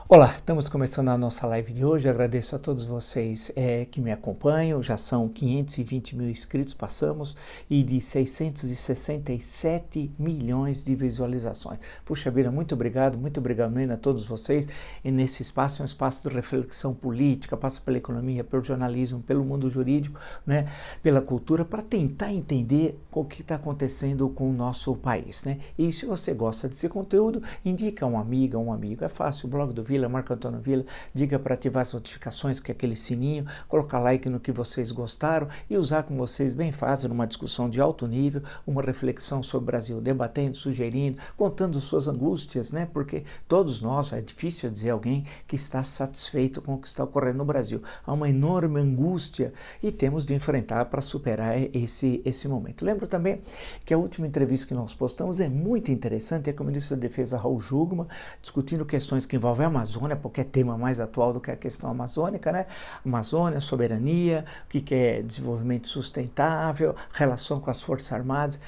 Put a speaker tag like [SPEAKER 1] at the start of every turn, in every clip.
[SPEAKER 1] Olá, estamos começando a nossa live de hoje. Agradeço a todos vocês que me acompanham. Já são 520 mil inscritos, passamos, e de 667 milhões de visualizações. Puxa vida, muito obrigado mesmo a todos vocês. E nesse espaço é um espaço de reflexão política, passa pela economia, pelo jornalismo, pelo mundo jurídico, né, pela cultura, para tentar entender o que está acontecendo com o nosso país, né? E se você gosta desse conteúdo, indica uma amiga, um amigo. É fácil, o blog do Vila, Marco Antônio Vila, diga para ativar as notificações, que é aquele sininho, colocar like no que vocês gostaram e usar com vocês bem fácil numa discussão de alto nível, uma reflexão sobre o Brasil, debatendo, sugerindo, contando suas angústias, né? Porque todos nós, é difícil dizer alguém que está satisfeito com o que está ocorrendo no Brasil. Há uma enorme angústia e temos de enfrentar para superar esse momento. Lembro também que a última entrevista que nós postamos é muito interessante, é com o ministro da Defesa, Raul Jungmann, discutindo questões que envolvem a Amazônia, porque é tema mais atual do que a questão amazônica, né? Amazônia, soberania, o que é desenvolvimento sustentável, relação com as Forças Armadas.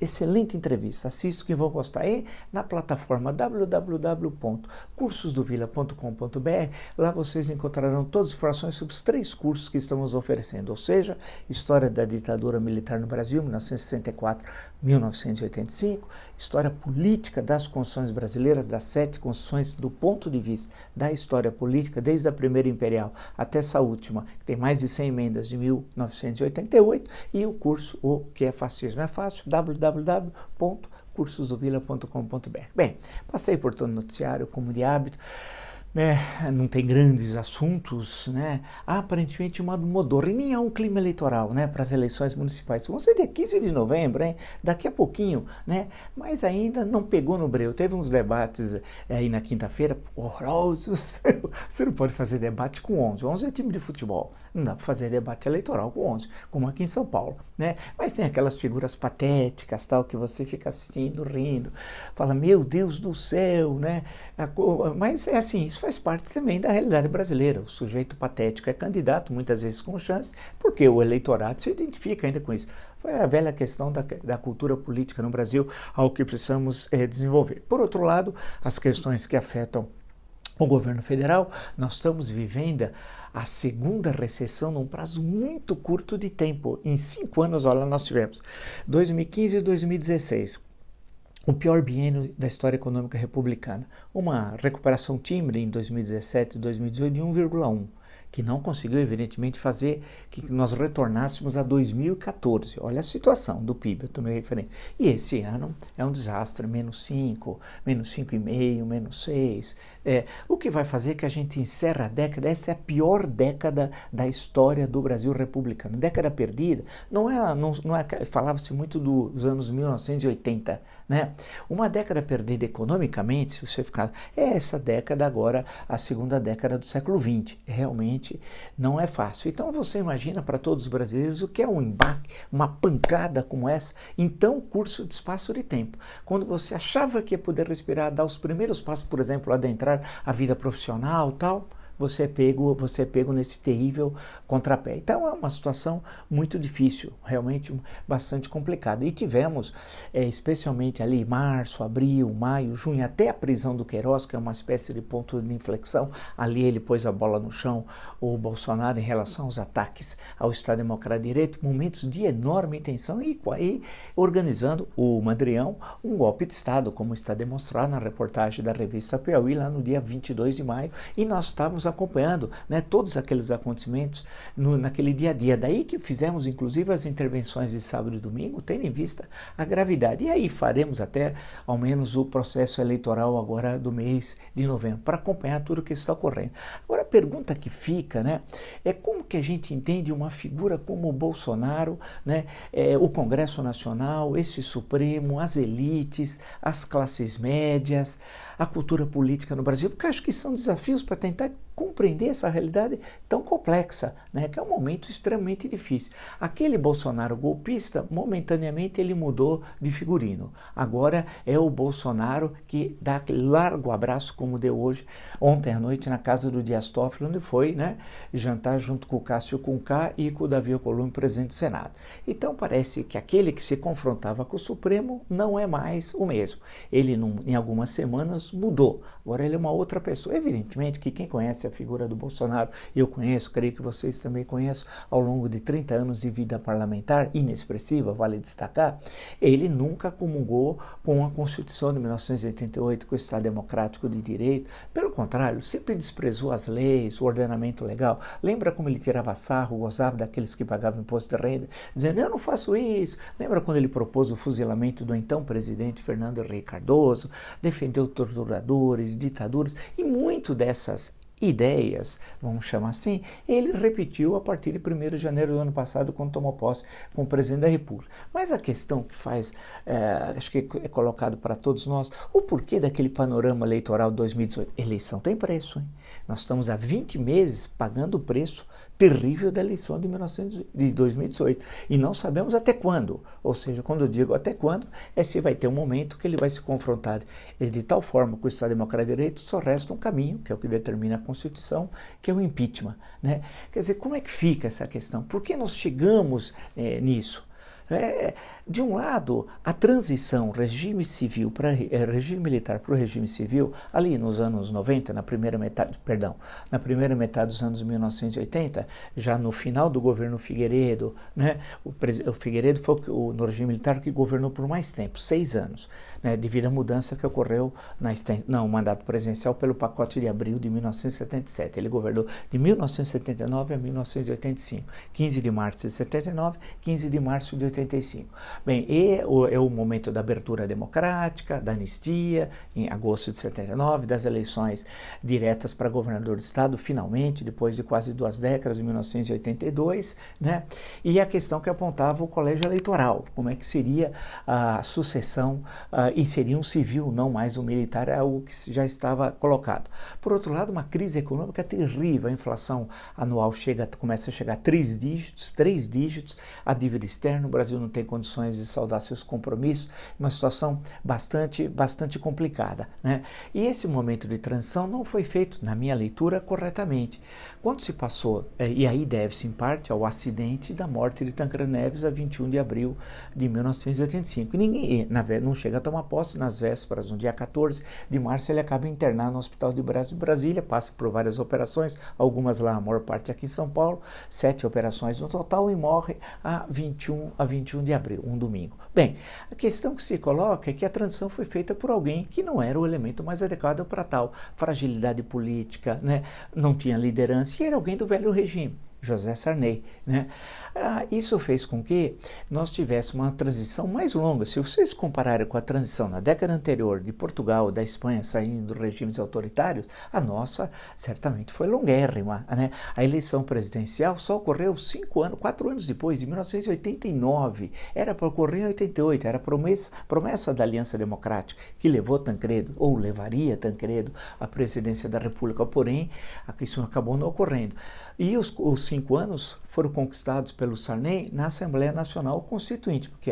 [SPEAKER 1] Excelente entrevista, assista que vão gostar. E na plataforma www.cursosdovila.com.br, lá vocês encontrarão todas as informações sobre os 3 cursos que estamos oferecendo, ou seja, História da Ditadura Militar no Brasil, 1964-1985, História Política das Constituições Brasileiras, das 7 Constituições, do ponto de vista da história política, desde a primeira imperial até essa última, que tem mais de 100 emendas, de 1988, e o curso O que é Fascismo é Fácil, www.cursosdovila.com.br. Bem, passei por todo o noticiário, como de hábito, né? Não tem grandes assuntos, né? Aparentemente mudou, e nem há um clima eleitoral, né, para as eleições municipais. Vão ser dia 15 de novembro, hein? Daqui a pouquinho, né? Mas ainda não pegou no breu. Teve uns debates aí na quinta-feira, horrorosos. Você não pode fazer debate com 11. 11 é time de futebol. Não dá para fazer debate eleitoral com 11, como aqui em São Paulo, né? Mas tem aquelas figuras patéticas, tal, que você fica assistindo, rindo, fala, meu Deus do céu, né? Mas é assim, isso faz parte também da realidade brasileira. O sujeito patético é candidato, muitas vezes com chance, porque o eleitorado se identifica ainda com isso. Foi a velha questão da cultura política no Brasil, ao que precisamos desenvolver. Por outro lado, as questões que afetam o governo federal, nós estamos vivendo a segunda recessão num prazo muito curto de tempo. Em 5 anos, olha, nós tivemos 2015 e 2016. O pior biênio da história econômica republicana. Uma recuperação tímida em 2017 e 2018 de 1,1, que não conseguiu, evidentemente, fazer que nós retornássemos a 2014. Olha a situação do PIB, eu tomei referência. E esse ano é um desastre, menos 5, menos 5,5, menos 6. O que vai fazer que a gente encerre a década, essa é a pior década da história do Brasil republicano. Década perdida, falava-se muito dos anos 1980, né? Uma década perdida economicamente, se você ficar, é essa década agora, a segunda década do século XX. Realmente não é fácil. Então você imagina para todos os brasileiros o que é um embaque, uma pancada como essa, em tão curto de espaço de tempo. Quando você achava que ia poder respirar, dar os primeiros passos, por exemplo, adentrar a vida profissional, tal, você é pego nesse terrível contrapé. Então é uma situação muito difícil, realmente bastante complicada. E tivemos, especialmente ali março, abril, maio, junho, até a prisão do Queiroz, que é uma espécie de ponto de inflexão, ali ele pôs a bola no chão, o Bolsonaro, em relação aos ataques ao Estado Democrático de Direito, momentos de enorme tensão e organizando o Mandrião um golpe de Estado, como está demonstrado na reportagem da revista Piauí, lá no dia 22 de maio, e nós estávamos acompanhando, né, todos aqueles acontecimentos naquele dia a dia. Daí que fizemos, inclusive, as intervenções de sábado e domingo, tendo em vista a gravidade. E aí faremos até, ao menos, o processo eleitoral agora do mês de novembro, para acompanhar tudo o que está ocorrendo. Agora, a pergunta que fica, né, é como que a gente entende uma figura como o Bolsonaro, né, o Congresso Nacional, esse Supremo, as elites, as classes médias, a cultura política no Brasil, porque acho que são desafios para tentar compreender essa realidade tão complexa, né, que é um momento extremamente difícil. Aquele Bolsonaro golpista, momentaneamente ele mudou de figurino. Agora é o Bolsonaro que dá aquele largo abraço, como deu ontem à noite na casa do Dias Toffoli foi, né, jantar junto com o Cássio Cunha e com o Davi Alcolumbre, presidente do Senado. Então parece que aquele que se confrontava com o Supremo não é mais o mesmo. Ele, em algumas semanas, mudou. Agora ele é uma outra pessoa. Evidentemente que quem conhece a figura do Bolsonaro, eu conheço, creio que vocês também conhecem, ao longo de 30 anos de vida parlamentar, inexpressiva, vale destacar, ele nunca comungou com a Constituição de 1988, com o Estado Democrático de Direito. Pelo contrário, sempre desprezou as leis, o ordenamento legal. Lembra como ele tirava sarro, gozava daqueles que pagavam imposto de renda, dizendo, eu não faço isso. Lembra quando ele propôs o fuzilamento do então presidente Fernando Henrique Cardoso, defendeu torturadores, ditaduras, e muito dessas ideias, vamos chamar assim, ele repetiu a partir de 1º de janeiro do ano passado, quando tomou posse como presidente da República. Mas a questão que faz, acho que é colocado para todos nós, o porquê daquele panorama eleitoral de 2018? Eleição tem preço, hein? Nós estamos há 20 meses pagando o preço terrível da eleição de 2018 e não sabemos até quando, ou seja, quando eu digo até quando, é se vai ter um momento que ele vai se confrontar de tal forma com o Estado Democrático de Direito, só resta um caminho, que é o que determina a Constituição, que é o impeachment, né? Quer dizer, como é que fica essa questão? Por que nós chegamos nisso? De um lado, a transição regime civil para regime militar para o regime civil, ali nos anos 90, na primeira metade dos anos 1980, já no final do governo Figueiredo, né, o Figueiredo foi no regime militar que governou por mais tempo, 6 anos, né, devido à mudança que ocorreu no mandato presidencial pelo pacote de abril de 1977. Ele governou de 1979 a 1985, 15 de março de 79, 15 de março de 85. Bem, é o momento da abertura democrática, da anistia, em agosto de 79, das eleições diretas para governador do estado, finalmente, depois de quase 2 décadas, em 1982, né? E a questão que apontava o colégio eleitoral, como é que seria a sucessão, e seria um civil, não mais um militar, é algo que já estava colocado. Por outro lado, uma crise econômica terrível, a inflação anual começa a chegar a 3 dígitos, a dívida externa, o Brasil não tem condições de saldar seus compromissos, uma situação bastante complicada, né? E esse momento de transição não foi feito, na minha leitura, corretamente. Quando se passou, e aí deve-se em parte ao acidente da morte de Tancredo Neves a 21 de abril de 1985. E ninguém, não chega a tomar posse nas vésperas, no dia 14 de março, ele acaba internado no Hospital de Brasília, passa por várias operações, algumas lá, a maior parte aqui em São Paulo, 7 operações no total, e morre a 21 de abril, um domingo. Bem, a questão que se coloca é que a transição foi feita por alguém que não era o elemento mais adequado para tal fragilidade política, né? Não tinha liderança e era alguém do velho regime. José Sarney, né? Isso fez com que nós tivéssemos uma transição mais longa. Se vocês compararem com a transição na década anterior de Portugal, da Espanha, saindo dos regimes autoritários, a nossa certamente foi longuérrima, né? A eleição presidencial só ocorreu 4 anos depois, em 1989. Era para ocorrer em 88, era promessa da Aliança Democrática, que levou Tancredo, ou levaria Tancredo, à presidência da República, porém, isso acabou não ocorrendo. E os 5 anos foram conquistados pelo Sarney na Assembleia Nacional Constituinte, porque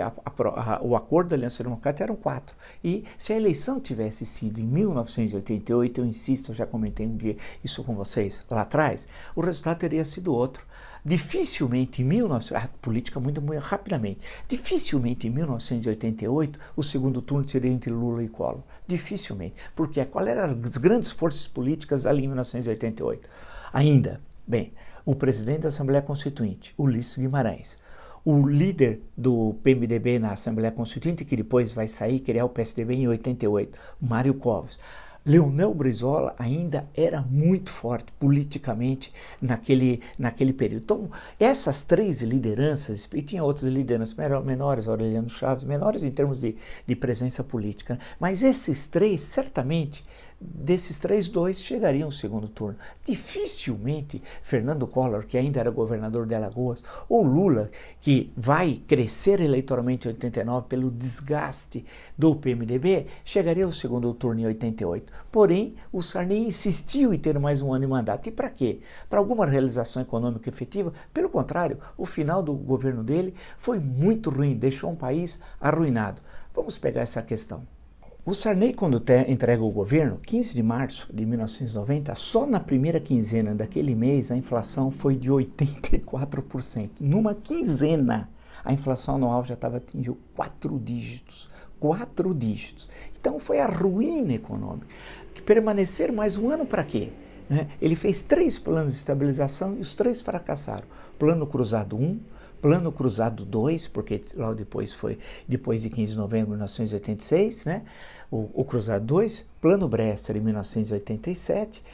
[SPEAKER 1] o acordo da Aliança Democrática eram 4. E se a eleição tivesse sido em 1988, eu insisto, eu já comentei um dia isso com vocês lá atrás, o resultado teria sido outro. Dificilmente a política muda muito rapidamente, dificilmente em 1988 o segundo turno seria entre Lula e Collor. Dificilmente. Porque qual eram as grandes forças políticas ali em 1988? Ainda, bem, o presidente da Assembleia Constituinte, Ulisses Guimarães, o líder do PMDB na Assembleia Constituinte, que depois vai sair, criar o PSDB em 88, Mário Covas. Leonel Brizola ainda era muito forte politicamente naquele período. Então, essas 3 lideranças, e tinha outras lideranças menores, Aureliano Chaves, menores em termos de presença política, né? Mas esses 3, certamente, desses 3, 2 chegariam ao segundo turno. Dificilmente Fernando Collor, que ainda era governador de Alagoas, ou Lula, que vai crescer eleitoralmente em 89 pelo desgaste do PMDB, chegaria ao segundo turno em 88. Porém, o Sarney insistiu em ter mais um ano de mandato. E para quê? Para alguma realização econômica efetiva? Pelo contrário, o final do governo dele foi muito ruim, deixou um país arruinado. Vamos pegar essa questão. o Sarney, quando entrega o governo, 15 de março de 1990, só na primeira quinzena daquele mês a inflação foi de 84%. Numa quinzena, a inflação anual já atingiu 4 dígitos. 4 dígitos. Então foi a ruína econômica. Permanecer mais um ano para quê? Ele fez 3 planos de estabilização e os 3 fracassaram. Plano Cruzado 1, Plano Cruzado 2, porque logo depois foi depois de 15 de novembro de 1986, o Cruzado 2, Plano Bresser em 1987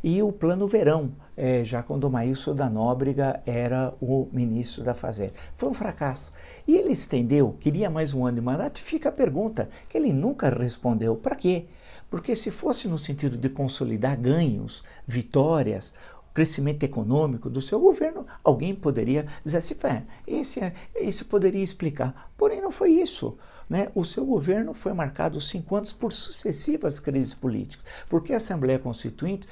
[SPEAKER 1] e o Plano Verão, já quando o Maílson da Nóbrega era o ministro da Fazenda. Foi um fracasso. E ele estendeu, queria mais um ano de mandato, e fica a pergunta, que ele nunca respondeu, para quê? Porque se fosse no sentido de consolidar ganhos, vitórias, crescimento econômico do seu governo, alguém poderia dizer assim, isso poderia explicar. Porém, não foi isso. O seu governo foi marcado 5 anos por sucessivas crises políticas, porque a Assembleia Constituinte,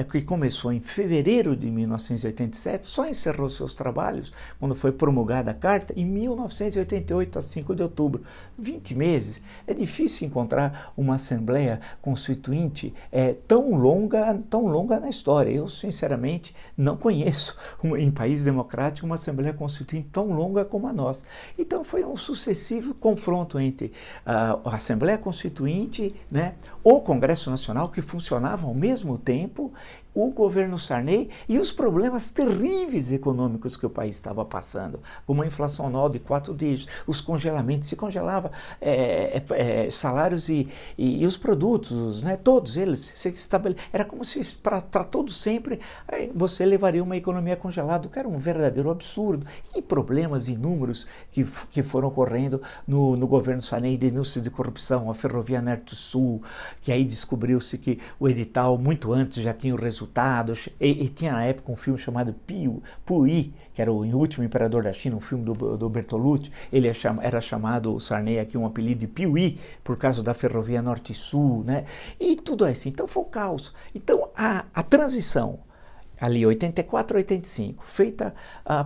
[SPEAKER 1] que começou em fevereiro de 1987, só encerrou seus trabalhos quando foi promulgada a Carta em 1988, a 5 de outubro. 20 meses. É difícil encontrar uma Assembleia Constituinte tão longa na história. Eu, sinceramente, não conheço em país democrático uma Assembleia Constituinte tão longa como a nossa. Então foi um sucessivo confronto entre a Assembleia Constituinte, o Congresso Nacional, que funcionavam ao mesmo tempo, o governo Sarney e os problemas terríveis econômicos que o país estava passando, como a inflação anual de 4 dígitos, os congelamentos, se congelava salários e os produtos, todos eles, era como se para todos sempre você levaria uma economia congelada, que era um verdadeiro absurdo, e problemas inúmeros que foram ocorrendo no governo Sarney, denúncias de corrupção, a Ferrovia Norte-Sul, que aí descobriu-se que o edital muito antes já tinha o resultado, e tinha na época um filme chamado Puyi, que era o último imperador da China, um filme do Bertolucci. Ele era chamado, o Sarney aqui, um apelido de Puyi, por causa da Ferrovia Norte-Sul, e tudo assim. Então foi o caos. Então a transição ali, 84 a 85, feita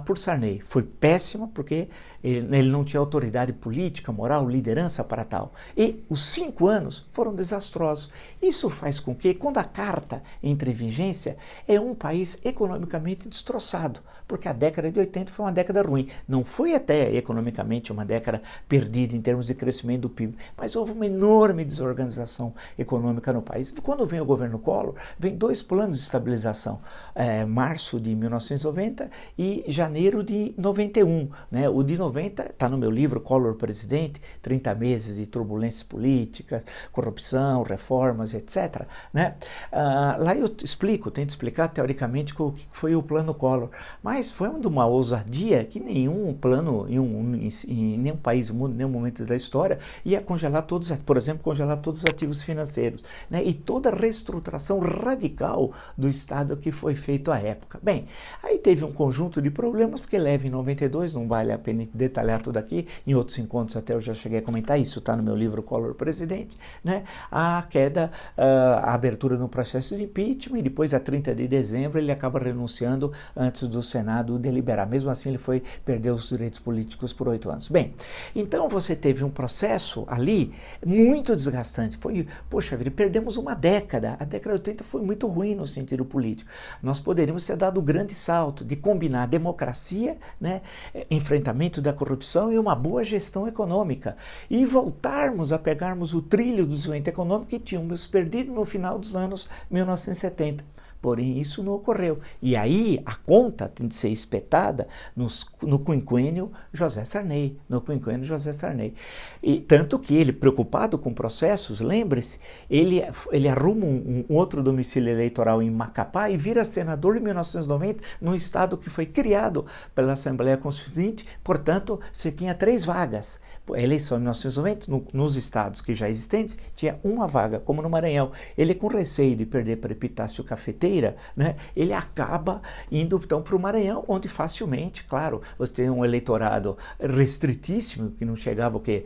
[SPEAKER 1] por Sarney, foi péssima, porque ele não tinha autoridade política, moral, liderança para tal. E os 5 anos foram desastrosos. Isso faz com que, quando a Carta entra em vigência, é um país economicamente destroçado, porque a década de 80 foi uma década ruim. Não foi até economicamente uma década perdida em termos de crescimento do PIB, mas houve uma enorme desorganização econômica no país. Quando vem o governo Collor, vem 2 planos de estabilização, março de 1990 e janeiro de 91. O de 90 está no meu livro Collor Presidente, 30 meses de turbulências políticas, corrupção, reformas, etc. Lá eu tento explicar teoricamente o que foi o plano Collor, mas foi de uma ousadia que nenhum plano em nenhum país do mundo, em nenhum momento da história, ia congelar todos, por exemplo, congelar todos os ativos financeiros, e toda a reestruturação radical do Estado que foi feito à época. Bem, aí teve um conjunto de problemas que leva em 92, não vale a pena detalhar tudo aqui, em outros encontros até eu já cheguei a comentar, isso está no meu livro Collor Presidente, a queda, a abertura no processo de impeachment, e depois a 30 de dezembro ele acaba renunciando antes do Senado deliberar. Mesmo assim ele perdeu os direitos políticos por 8 anos. Bem, então você teve um processo ali muito desgastante. Poxa vida, perdemos uma década. A década de 80 foi muito ruim no sentido político. Nós poderíamos ter dado o grande salto de combinar democracia, enfrentamento da corrupção e uma boa gestão econômica, e voltarmos a pegarmos o trilho do desenvolvimento econômico que tínhamos perdido no final dos anos 1970. Porém, isso não ocorreu. E aí a conta tem de ser espetada no quinquênio José Sarney. E tanto que ele, preocupado com processos, lembre-se, ele arruma um outro domicílio eleitoral em Macapá e vira senador em 1990, num estado que foi criado pela Assembleia Constituinte. Portanto, você tinha 3 vagas. A eleição em 1990, nos estados que já existentes, tinha uma vaga, como no Maranhão. Ele, com receio de perder para Epitácio Cafeteiro, fronteira, né, ele acaba indo então para o Maranhão, onde facilmente, claro, você tem um eleitorado restritíssimo, que não chegava o quê?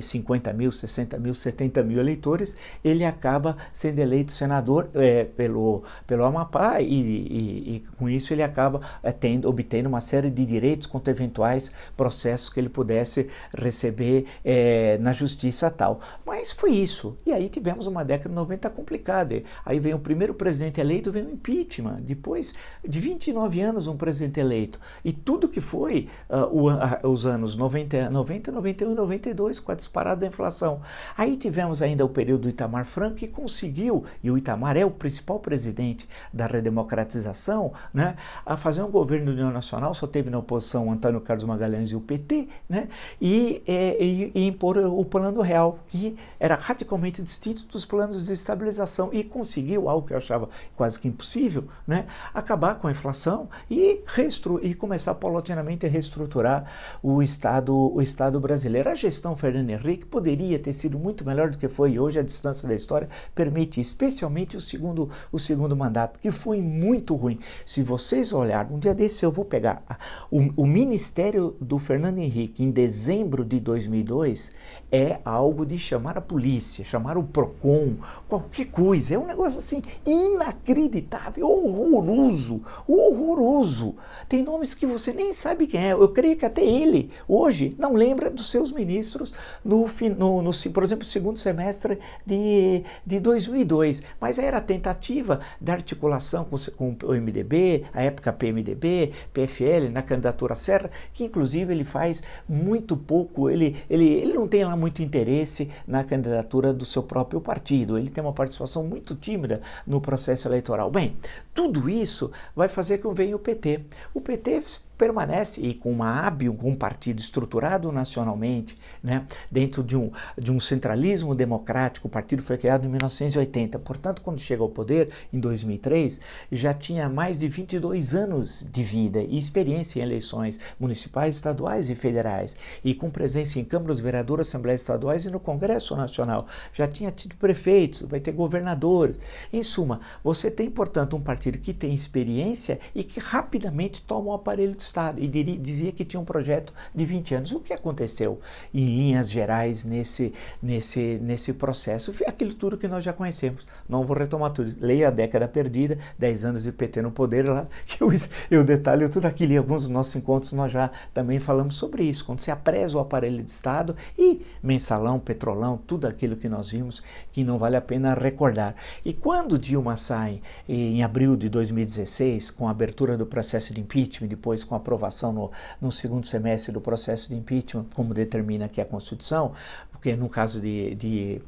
[SPEAKER 1] 50 mil, 60 mil, 70 mil eleitores, ele acaba sendo eleito senador pelo Amapá e com isso ele acaba obtendo uma série de direitos contra eventuais processos que ele pudesse receber na justiça tal. Mas foi isso. E aí tivemos uma década de 90 complicada. Aí vem o primeiro presidente eleito, vem o impeachment. Depois de 29 anos, um presidente eleito. E tudo que foi os anos 90, 91 e 92, com a disparada da inflação. Aí tivemos ainda o período do Itamar Franco, que conseguiu, e o Itamar é o principal presidente da redemocratização, né, a fazer um governo de união nacional, só teve na oposição o Antônio Carlos Magalhães e o PT, né, e impor o Plano Real, que era radicalmente distinto dos planos de estabilização, e conseguiu, algo que eu achava quase que impossível, né, acabar com a inflação e começar paulatinamente a reestruturar o Estado brasileiro. A gestão Fernando Henrique poderia ter sido muito melhor do que foi, e hoje a distância da história permite, especialmente o segundo mandato, que foi muito ruim. Se vocês olharem, um dia desse eu vou pegar o ministério do Fernando Henrique em dezembro de 2002, é algo de chamar a polícia, chamar o PROCON, qualquer coisa, é um negócio assim inacreditável, horroroso. Tem nomes que você nem sabe quem é. Eu creio que até ele hoje não lembra dos seus ministros por exemplo, segundo semestre de 2002, mas era a tentativa da articulação com o MDB, a época PMDB, PFL, na candidatura Serra, que inclusive ele faz muito pouco, ele não tem lá muito interesse na candidatura do seu próprio partido, ele tem uma participação muito tímida no processo eleitoral. Bem, tudo isso vai fazer com que venha o PT. O PT permanece, e com um partido estruturado nacionalmente, né, dentro de um centralismo democrático. O partido foi criado em 1980, portanto, quando chega ao poder, em 2003, já tinha mais de 22 anos de vida e experiência em eleições municipais, estaduais e federais, e com presença em câmaras, vereadores, assembleias estaduais e no Congresso Nacional. Já tinha tido prefeitos, vai ter governadores. Em suma, você tem, portanto, um partido que tem experiência e que rapidamente toma o aparelho de Estado, e dizia que tinha um projeto de 20 anos. O que aconteceu em linhas gerais nesse processo? Aquilo tudo que nós já conhecemos. Não vou retomar tudo. Leia A Década Perdida, 10 anos de PT no poder, lá, que eu detalho tudo aquilo. Em alguns dos nossos encontros nós já também falamos sobre isso. Quando se apresa o aparelho de Estado e mensalão, petrolão, tudo aquilo que nós vimos, que não vale a pena recordar. E quando Dilma sai em abril de 2016, com a abertura do processo de impeachment, depois com a aprovação no segundo semestre do processo de impeachment, como determina aqui a Constituição, porque no caso de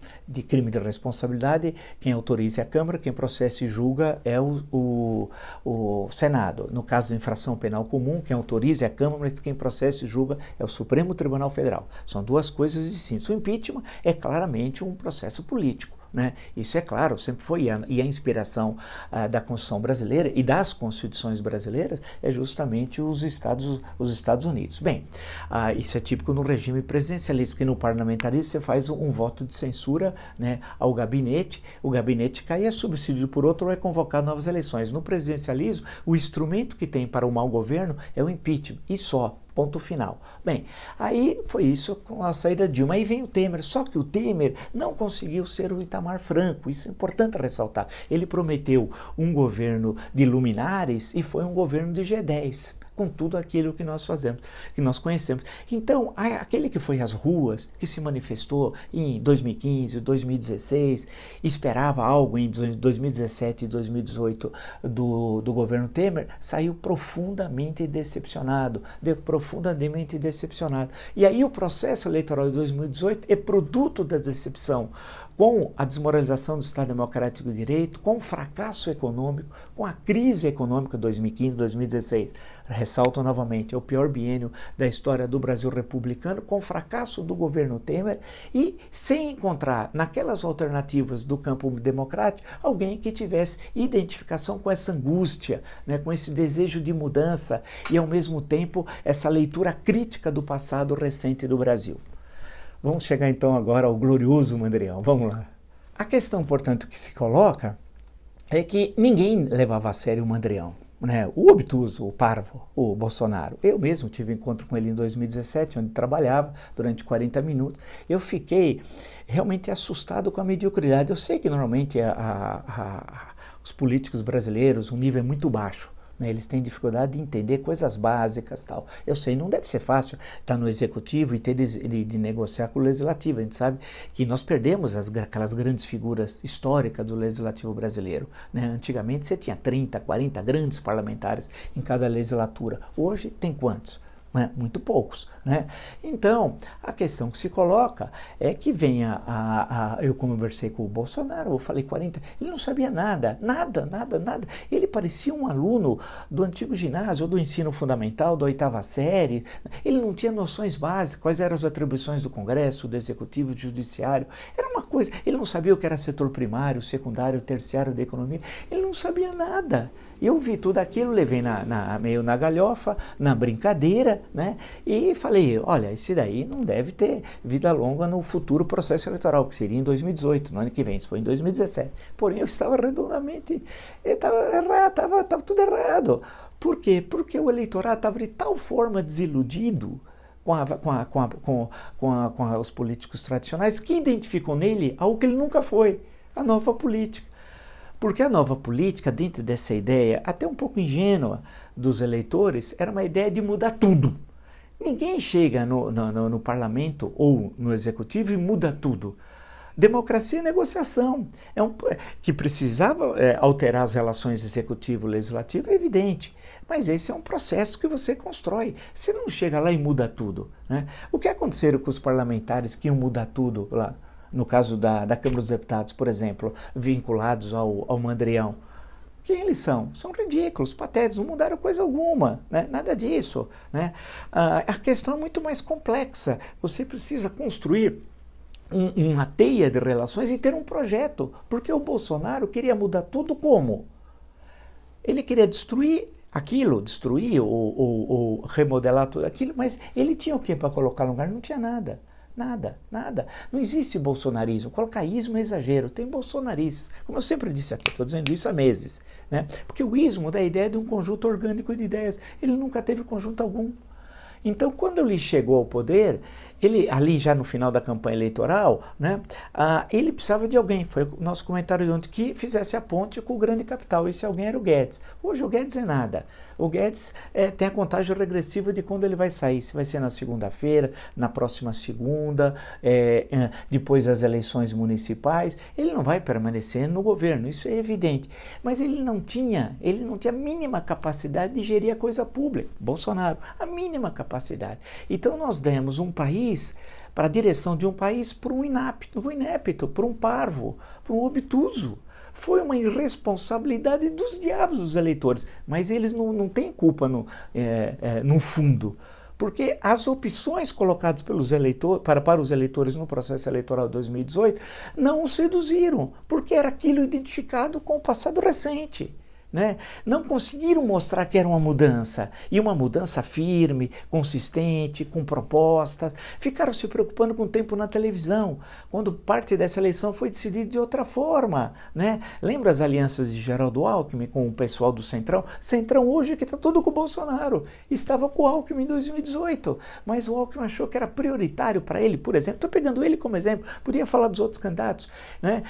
[SPEAKER 1] crime de responsabilidade, quem autoriza é a Câmara, quem processa e julga é o Senado. No caso de infração penal comum, quem autoriza é a Câmara, mas quem processa e julga é o Supremo Tribunal Federal. São duas coisas distintas. O impeachment é claramente um processo político, né? Isso é claro, sempre foi, e a inspiração da Constituição brasileira e das constituições brasileiras é justamente os Estados Unidos. Bem, isso é típico no regime presidencialista, porque no parlamentarismo você faz um voto de censura, né, ao gabinete, o gabinete cai, é substituído por outro ou é convocado novas eleições. No presidencialismo, o instrumento que tem para o mau governo é o impeachment, e só. Ponto final. Bem, aí foi isso com a saída de Dilma. Aí vem o Temer, só que o Temer não conseguiu ser o Itamar Franco, isso é importante ressaltar. Ele prometeu um governo de luminares e foi um governo de G10, com tudo aquilo que nós fazemos, que nós conhecemos. Então, aquele que foi às ruas, que se manifestou em 2015, 2016, esperava algo em 2017 e 2018 do governo Temer, saiu profundamente decepcionado. E aí o processo eleitoral de 2018 é produto da decepção, com a desmoralização do Estado Democrático de Direito, com o fracasso econômico, com a crise econômica de 2015, 2016. Ressalto novamente, é o pior biênio da história do Brasil republicano, com o fracasso do governo Temer e sem encontrar naquelas alternativas do campo democrático alguém que tivesse identificação com essa angústia, né, com esse desejo de mudança e ao mesmo tempo essa leitura crítica do passado recente do Brasil. Vamos chegar então agora ao glorioso Mandrião. Vamos lá. A questão, portanto, que se coloca é que ninguém levava a sério o Mandrião, né? O obtuso, o parvo, o Bolsonaro. Eu mesmo tive encontro com ele em 2017, onde trabalhava durante 40 minutos. Eu fiquei realmente assustado com a mediocridade. Eu sei que normalmente os políticos brasileiros, o nível é muito baixo, né? Eles têm dificuldade de entender coisas básicas, tal. Eu sei, não deve ser fácil estar no executivo e ter de negociar com o legislativo. A gente sabe que nós perdemos aquelas grandes figuras históricas do legislativo brasileiro, né? Antigamente você tinha 30, 40 grandes parlamentares em cada legislatura. Hoje tem quantos? Né? Muito poucos, né? Então, a questão que se coloca é que venha eu conversei com o Bolsonaro, eu falei 40, ele não sabia nada. Ele parecia um aluno do antigo ginásio, ou do ensino fundamental, da 8ª série. Ele não tinha noções básicas, quais eram as atribuições do Congresso, do Executivo, do Judiciário. Era uma coisa, ele não sabia o que era setor primário, secundário, terciário da economia, ele não sabia nada. Eu vi tudo aquilo, levei meio na galhofa, na brincadeira, né? E falei, olha, esse daí não deve ter vida longa no futuro processo eleitoral, que seria em 2018, no ano que vem, isso foi em 2017. Porém, eu estava redondamente, estava tudo errado. Por quê? Porque o eleitorado estava de tal forma desiludido com os políticos tradicionais que identificam nele algo que ele nunca foi, a nova política. Porque a nova política, dentro dessa ideia, até um pouco ingênua dos eleitores, era uma ideia de mudar tudo. Ninguém chega no parlamento ou no executivo e muda tudo. Democracia é negociação. Que precisava alterar as relações executivo-legislativo, é evidente. Mas esse é um processo que você constrói. Você não chega lá e muda tudo, né? O que aconteceu com os parlamentares que iam mudar tudo lá? No caso da Câmara dos Deputados, por exemplo, vinculados ao Mandrião. Quem eles são? São ridículos, patéticos, não mudaram coisa alguma, né? Nada disso, né? A questão é muito mais complexa. Você precisa construir uma teia de relações e ter um projeto, porque o Bolsonaro queria mudar tudo como? Ele queria destruir aquilo, destruir ou remodelar tudo aquilo, mas ele tinha o que para colocar no lugar? Não tinha nada. Nada. Não existe bolsonarismo. Colocar ismo é exagero. Tem bolsonaristas. Como eu sempre disse aqui, estou dizendo isso há meses, né? Porque o ismo dá a ideia de um conjunto orgânico de ideias. Ele nunca teve conjunto algum. Então, quando ele chegou ao poder, ele, ali já no final da campanha eleitoral, né, ele precisava de alguém, foi o nosso comentário de ontem, que fizesse a ponte com o grande capital. Esse alguém era o Guedes. Hoje o Guedes é nada. O Guedes tem a contagem regressiva de quando ele vai sair. Se vai ser na segunda-feira, na próxima segunda, depois das eleições municipais. Ele não vai permanecer no governo, isso é evidente. Mas ele não tinha a mínima capacidade de gerir a coisa pública. Bolsonaro, a mínima capacidade. Então nós demos um país, para a direção de um país, para um inepto, para um parvo, para um obtuso. Foi uma irresponsabilidade dos diabos dos eleitores, mas eles não têm culpa no fundo, porque as opções colocadas pelos eleitores, para os eleitores no processo eleitoral de 2018 não os seduziram, porque era aquilo identificado com o passado recente. Né? Não conseguiram mostrar que era uma mudança, e uma mudança firme, consistente, com propostas. Ficaram se preocupando com o tempo na televisão, quando parte dessa eleição foi decidida de outra forma. Né? Lembra as alianças de Geraldo Alckmin com o pessoal do Centrão? Centrão hoje que está tudo com o Bolsonaro, estava com o Alckmin em 2018, mas o Alckmin achou que era prioritário para ele, por exemplo, estou pegando ele como exemplo, podia falar dos outros candidatos, né?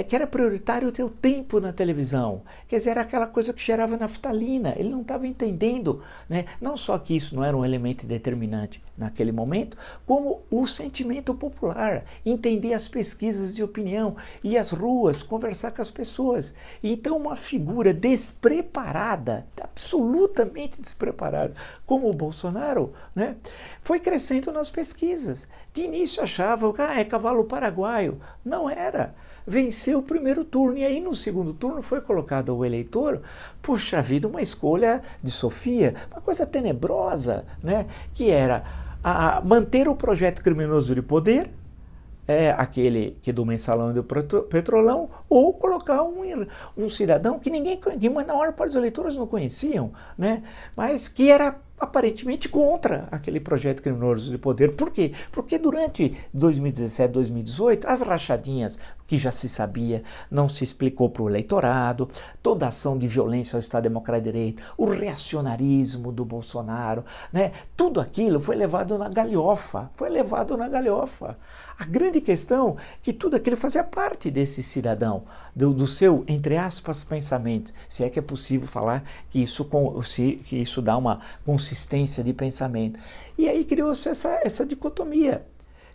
[SPEAKER 1] Que era prioritário ter o tempo na televisão, quer dizer, era aquela coisa que cheirava naftalina. Ele não estava entendendo, né? Não só que isso não era um elemento determinante naquele momento, como o sentimento popular, entender as pesquisas de opinião, ir às ruas, conversar com as pessoas. Então uma figura despreparada, absolutamente despreparada, como o Bolsonaro, né, foi crescendo nas pesquisas. De início achavam que é cavalo paraguaio. Não era. Venceu o primeiro turno, e aí no segundo turno foi colocado o eleitor, puxa vida, uma escolha de Sofia, uma coisa tenebrosa, né? Que era manter o projeto criminoso de poder, aquele que do mensalão e do petrolão, ou colocar um cidadão que na maior parte dos eleitores não conheciam, né? Mas que era aparentemente contra aquele projeto criminoso de poder. Por quê? Porque durante 2017, 2018, as rachadinhas, que já se sabia, não se explicou para o eleitorado, toda ação de violência ao Estado Democrático de Direito, o reacionarismo do Bolsonaro, né? Tudo aquilo foi levado na galhofa, A grande questão é que tudo aquilo fazia parte desse cidadão, do seu, entre aspas, pensamento, se é que é possível falar que isso dá uma consistência de pensamento. E aí criou-se essa dicotomia.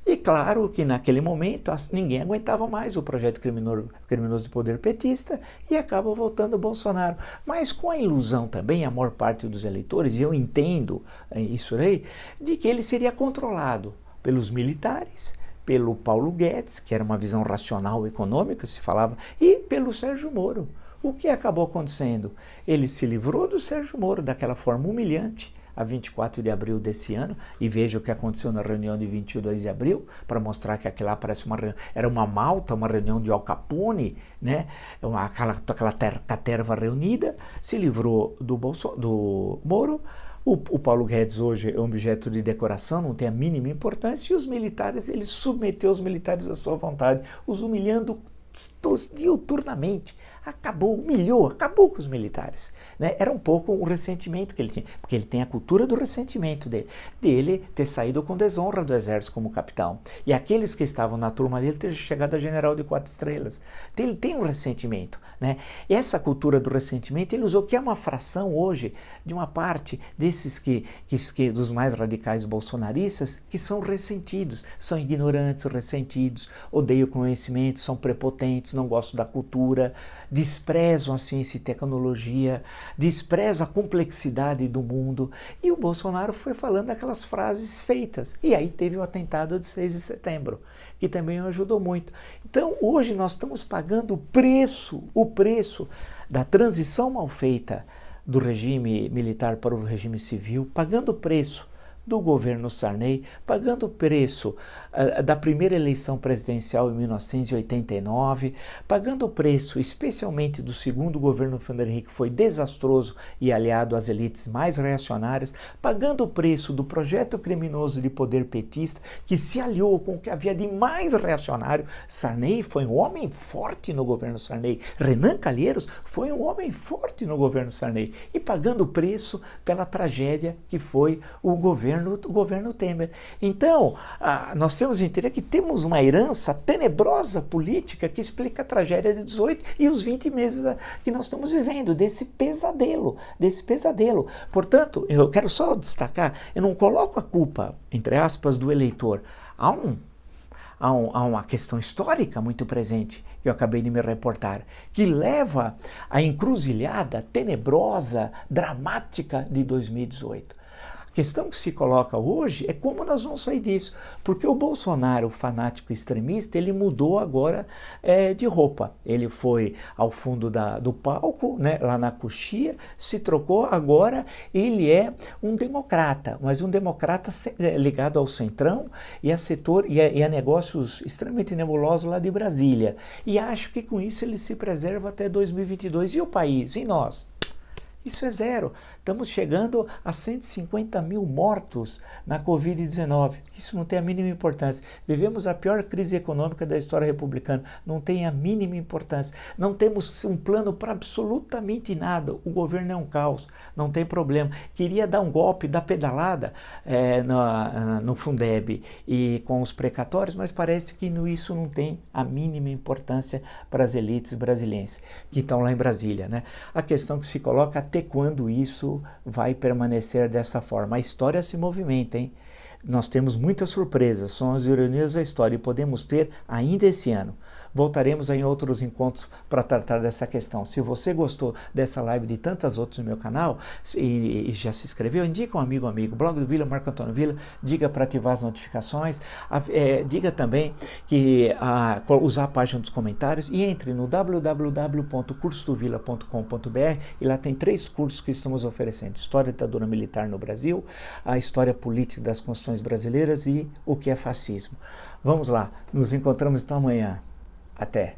[SPEAKER 1] E claro que naquele momento ninguém aguentava mais o projeto criminoso de poder petista e acaba voltando o Bolsonaro. Mas com a ilusão também, a maior parte dos eleitores, e eu entendo isso aí, de que ele seria controlado pelos militares, pelo Paulo Guedes, que era uma visão racional econômica, se falava, e pelo Sérgio Moro. O que acabou acontecendo? Ele se livrou do Sérgio Moro daquela forma humilhante, a 24 de abril desse ano, e veja o que aconteceu na reunião de 22 de abril, para mostrar que aquilo lá parece era uma malta, uma reunião de Al Capone, né? Aquela caterva reunida, se livrou do Moro. O Paulo Guedes hoje é um objeto de decoração, não tem a mínima importância, e os militares, ele submeteu os militares à sua vontade, os humilhando diuturnamente. Humilhou, acabou com os militares, né? Era um pouco o ressentimento que ele tinha, porque ele tem a cultura do ressentimento dele ter saído com desonra do exército como capitão, e aqueles que estavam na turma dele ter chegado a general de 4 estrelas. Então, ele tem um ressentimento, né? E essa cultura do ressentimento ele usou, que é uma fração hoje de uma parte desses dos mais radicais bolsonaristas, que são ressentidos, são ignorantes, ressentidos, odeiam o conhecimento, são prepotentes, não gostam da cultura, desprezam a ciência e tecnologia, desprezam a complexidade do mundo. E o Bolsonaro foi falando aquelas frases feitas. E aí teve o atentado de 6 de setembro, que também ajudou muito. Então, hoje nós estamos pagando o preço da transição mal feita do regime militar para o regime civil, pagando o preço do governo Sarney, pagando o preço da primeira eleição presidencial em 1989, pagando o preço especialmente do segundo governo Fernando Henrique, que foi desastroso e aliado às elites mais reacionárias, pagando o preço do projeto criminoso de poder petista, que se aliou com o que havia de mais reacionário. Sarney foi um homem forte no governo Sarney, Renan Calheiros foi um homem forte no governo Sarney, e pagando o preço pela tragédia que foi o governo Temer. Então, nós temos que entender que temos uma herança tenebrosa política que explica a tragédia de 18 e os 20 meses que nós estamos vivendo, desse pesadelo. Portanto, eu quero só destacar, eu não coloco a culpa, entre aspas, do eleitor. Há uma questão histórica muito presente, que eu acabei de me reportar, que leva à encruzilhada tenebrosa, dramática de 2018. A questão que se coloca hoje é como nós vamos sair disso, porque o Bolsonaro, fanático extremista, ele mudou agora de roupa. Ele foi ao fundo do palco, né, lá na coxia, se trocou, agora ele é um democrata, mas um democrata ligado ao centrão e a negócios extremamente nebulosos lá de Brasília. E acho que com isso ele se preserva até 2022. E o país? E nós? Isso é zero. Estamos chegando a 150 mil mortos na Covid-19. Isso não tem a mínima importância. Vivemos a pior crise econômica da história republicana. Não tem a mínima importância. Não temos um plano para absolutamente nada. O governo é um caos. Não tem problema. Queria dar um golpe da pedalada no Fundeb e com os precatórios, mas parece que isso não tem a mínima importância para as elites brasileiras que estão lá em Brasília, né? A questão que se coloca até quando isso vai permanecer dessa forma. A história se movimenta, hein? Nós temos muitas surpresas, são as ironias da história e podemos ter ainda esse ano. Voltaremos em outros encontros para tratar dessa questão. Se você gostou dessa live e de tantas outras no meu canal e já se inscreveu, indica um amigo, blog do Vila, Marco Antônio Vila, diga para ativar as notificações, diga também que usar a página dos comentários e entre no www.cursodovila.com.br e lá tem 3 cursos que estamos oferecendo: História da ditadura militar no Brasil, a História política das constituições brasileiras e o que é fascismo. Vamos lá, nos encontramos então amanhã. Até!